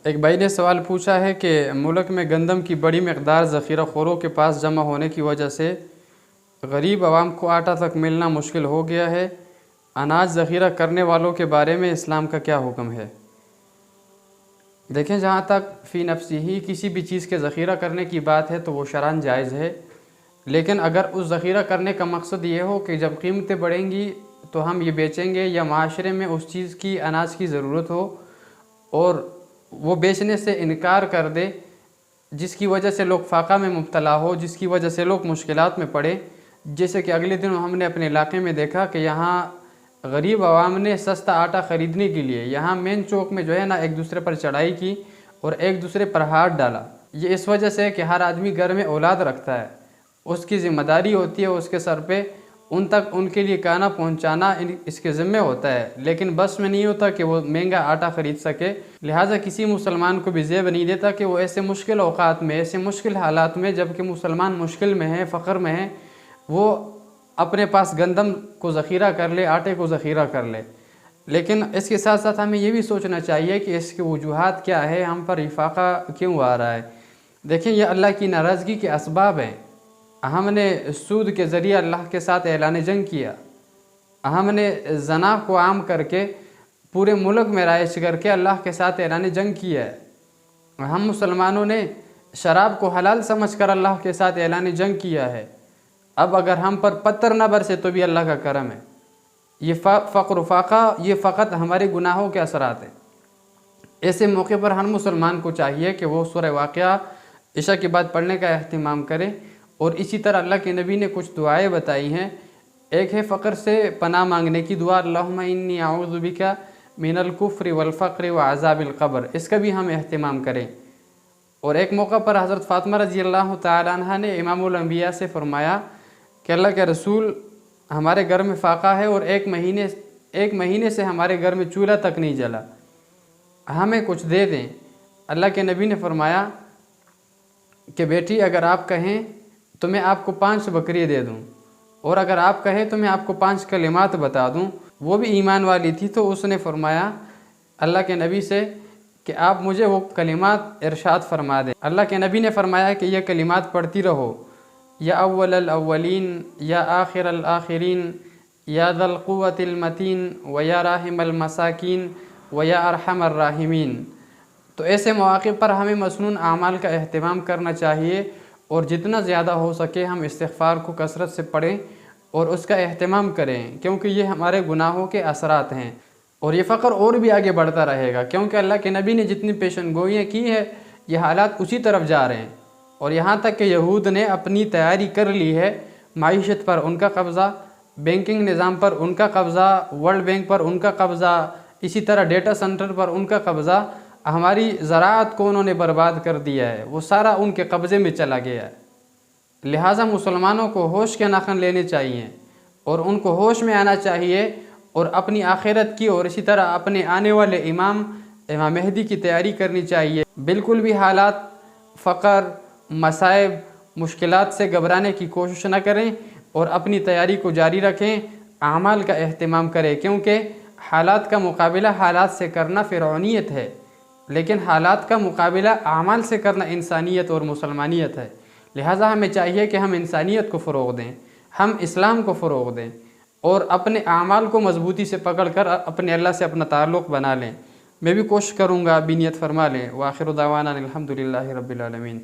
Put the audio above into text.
ایک بھائی نے سوال پوچھا ہے کہ ملک میں گندم کی بڑی مقدار ذخیرہ خوروں کے پاس جمع ہونے کی وجہ سے غریب عوام کو آٹا تک ملنا مشکل ہو گیا ہے۔ اناج ذخیرہ کرنے والوں کے بارے میں اسلام کا کیا حکم ہے؟ دیکھیں، جہاں تک فی نفسی ہی کسی بھی چیز کے ذخیرہ کرنے کی بات ہے تو وہ شرعاً جائز ہے، لیکن اگر اس ذخیرہ کرنے کا مقصد یہ ہو کہ جب قیمتیں بڑھیں گی تو ہم یہ بیچیں گے، یا معاشرے میں اس چیز کی اناج کی ضرورت ہو اور وہ بیچنے سے انکار کر دے، جس کی وجہ سے لوگ فاقہ میں مبتلا ہو، جس کی وجہ سے لوگ مشکلات میں پڑے، جیسے کہ اگلے دن ہم نے اپنے علاقے میں دیکھا کہ یہاں غریب عوام نے سستا آٹا خریدنے کے لیے یہاں مین چوک میں جو ہے نا ایک دوسرے پر چڑھائی کی اور ایک دوسرے پر ہاتھ ڈالا۔ یہ اس وجہ سے کہ ہر آدمی گھر میں اولاد رکھتا ہے، اس کی ذمہ داری ہوتی ہے اس کے سر پہ ان تک ان کے لیے کھانا پہنچانا اس کے ذمہ ہوتا ہے، لیکن بس میں نہیں ہوتا کہ وہ مہنگا آٹا خرید سکے۔ لہٰذا کسی مسلمان کو بھی زیب نہیں دیتا کہ وہ ایسے مشکل اوقات میں، ایسے مشکل حالات میں، جب کہ مسلمان مشکل میں ہے، فقر میں ہے، وہ اپنے پاس گندم کو ذخیرہ کر لے، آٹے کو ذخیرہ کر لے۔ لیکن اس کے ساتھ ساتھ ہمیں یہ بھی سوچنا چاہیے کہ اس کے وجوہات کیا ہے، ہم پر یہ فاقہ کیوں آ رہا ہے۔ دیکھیں، یہ اللہ کی ناراضگی کے اسباب ہیں۔ ہم نے سود کے ذریعے اللہ کے ساتھ اعلان جنگ کیا، ہم نے زنا کو عام کر کے پورے ملک میں رائج کر کے اللہ کے ساتھ اعلان جنگ کیا ہے۔ ہم مسلمانوں نے شراب کو حلال سمجھ کر اللہ کے ساتھ اعلان جنگ کیا ہے۔ اب اگر ہم پر پتھر نہ برسے تو بھی اللہ کا کرم ہے۔ یہ فقر و فاقہ یہ فقط ہمارے گناہوں کے اثرات ہیں۔ ایسے موقع پر ہر مسلمان کو چاہیے کہ وہ سورہ واقعہ عشاء کے بعد پڑھنے کا اہتمام کرے، اور اسی طرح اللہ کے نبی نے کچھ دعائیں بتائی ہیں۔ ایک ہے فقر سے پناہ مانگنے کی دعا، اللہم انی اعوذ بک من الکفر والفقر وعذاب القبر، اس کا بھی ہم اہتمام کریں۔ اور ایک موقع پر حضرت فاطمہ رضی اللہ تعالیٰ عنہ نے امام الانبیاء سے فرمایا کہ اللہ کے رسول، ہمارے گھر میں فاقہ ہے اور ایک مہینے سے ہمارے گھر میں چولہا تک نہیں جلا، ہمیں کچھ دے دیں۔ اللہ کے نبی نے فرمایا کہ بیٹی، اگر آپ کہیں تو میں آپ کو 5 بکریے دے دوں، اور اگر آپ کہیں تو میں آپ کو 5 کلمات بتا دوں۔ وہ بھی ایمان والی تھی، تو اس نے فرمایا اللہ کے نبی سے کہ آپ مجھے وہ کلمات ارشاد فرما دیں۔ اللہ کے نبی نے فرمایا کہ یہ کلمات پڑھتی رہو، یا اول الاولین، یا آخر الآخرین، یا ذا القوة المتین، و یا راحم المساکین، و یا ارحم الراحمین۔ تو ایسے مواقع پر ہمیں مسنون اعمال کا اہتمام کرنا چاہیے، اور جتنا زیادہ ہو سکے ہم استغفار کو کثرت سے پڑھیں اور اس کا اہتمام کریں، کیونکہ یہ ہمارے گناہوں کے اثرات ہیں، اور یہ فقر اور بھی آگے بڑھتا رہے گا، کیونکہ اللہ کے نبی نے جتنی پیشن گوئیاں کی ہے یہ حالات اسی طرف جا رہے ہیں۔ اور یہاں تک کہ یہود نے اپنی تیاری کر لی ہے، معیشت پر ان کا قبضہ، بینکنگ نظام پر ان کا قبضہ، ورلڈ بینک پر ان کا قبضہ، اسی طرح ڈیٹا سنٹر پر ان کا قبضہ، ہماری زراعت کو انہوں نے برباد کر دیا ہے، وہ سارا ان کے قبضے میں چلا گیا ہے۔ لہٰذا مسلمانوں کو ہوش کے ناخن لینے چاہیے، اور ان کو ہوش میں آنا چاہیے، اور اپنی آخرت کی اور اسی طرح اپنے آنے والے امام مہدی کی تیاری کرنی چاہیے۔ بالکل بھی حالات، فقر، مصائب، مشکلات سے گھبرانے کی کوشش نہ کریں، اور اپنی تیاری کو جاری رکھیں، اعمال کا اہتمام کریں، کیونکہ حالات کا مقابلہ حالات سے کرنا فرعونیت ہے، لیکن حالات کا مقابلہ اعمال سے کرنا انسانیت اور مسلمانیت ہے۔ لہٰذا ہمیں چاہیے کہ ہم انسانیت کو فروغ دیں، ہم اسلام کو فروغ دیں، اور اپنے اعمال کو مضبوطی سے پکڑ کر اپنے اللہ سے اپنا تعلق بنا لیں۔ میں بھی کوشش کروں گا، بھی نیت فرما لیں۔ وآخر دعوانا الحمدللہ رب العالمین۔